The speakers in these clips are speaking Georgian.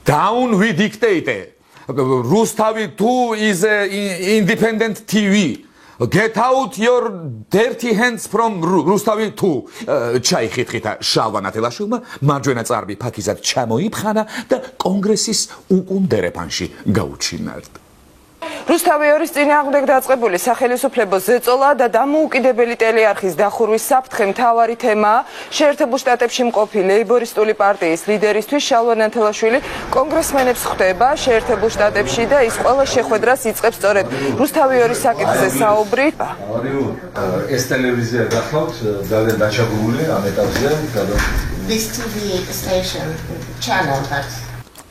Down we dictate. Rustavi 2 is independent TV. Get out your dirty hands from Rustavi 2. Ჩაიხითხითა შალვა ნათელაშვილმა მარჯვენა წარბი ფაქიზად ჩამოიფხანა და კონგრესის უკუნდერეფანში გაუჩინარდა. რუსთავი 2-ის წინააღმდეგ დაწყებული სახელისუფლებო ზეწოლა და დამოუკიდებელი ტელეარხის დახურვის საფრთხე მთავარი თემაა. შეერთებულ შტატებში მყოფი ლეიბორისტული პარტიის ლიდერისთვის შალვა ნათელაშვილი კონგრესმენებს ხვდება შეერთებულ შტატებში და ის ყველა შეხვედრას იწყებს სწორედ რუსთავი 2-ის საკითხზე საუბრით. ეს ტელევიზია გახლავთ ძალიან დაჩაგრული ამ ეტაპზე. This TV station channel but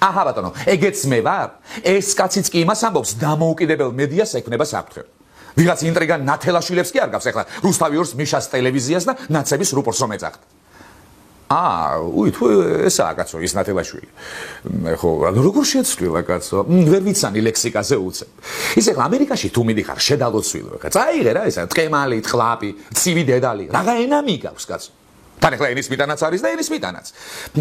აჰა ბატონო, ეგეც მე ვარ. ეს კაციც კი იმას ამბობს, დამოუკიდებელ მედიას ექნება საფრთხე. ვიღაც ინტრიგა ნათელაშვილებს კი არ გავს ახლა რუსთავი 2-ს მიშას ტელევიზიას და ნაცების რუპორს მომეძახთ. თუ ესაა კაცო ის ნათელაშვილი. ხო, როგორ შეცვლილა კაცო? ვერ ვიცანი ლექსიკაზე უცებ. ის ახლა ამერიკაში თუ მიდიხარ შედალოცვილო, წაიღე რა ესა, ტყემალი, ტყლაპი, ცივი დედალი, რაღა ენა მიგავს კაცო. თან ახლა ენის მიტანაც არის და ენის მიტანაც.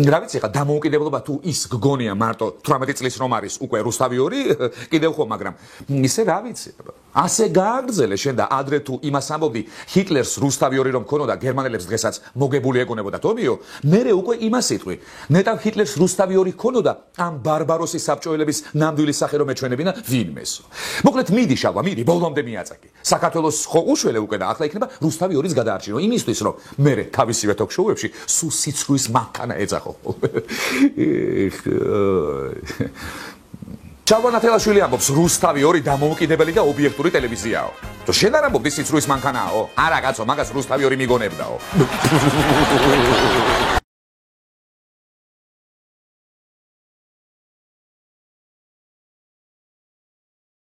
რა ვიცი ახლა დამოუკიდებლობა თუ ის გგონია მარტო 18 წლის რომ არის უკვე რუსთავი 2 კიდევ ხო, მაგრამ ისე რა ვიცი. ასე გააგრძელე შენ და ადრე თუ იმას ამბობდი ჰიტლერს რუსთავი 2 რომ ქონოდა გერმანელებს დღესაც მოგებული ეგონებოდა თობიო, მერე უკვე იმას იტყვი. ნეტავ ჰიტლერს რუსთავი 2 ქონოდა ამ ბარბაროსის საბჭოელების ნამდვილი სახე რომ ეჩვენებინა ვინმესო. მოკლედ მიდი შალვა, მიდი ბოლომდე მიაწაკი. საქართველოს ხო უშველე უკვე და ახლა იქნება რუსთავი 2-ის გადაარჩინო იმისთვის რომ მერე თავისივე შოუებში სულ სიცრუის მანქანა ეძახო. შალვა ნათელაშვილი ამბობს რუსთავი 2 დამოუკიდებელი და ობიექტური ტელევიზიაო. თუ შენ არ ამბობდი სიცრუის მანქანაო? არა კაცო, მაგას რუსთავი 2 მიგონებდაო.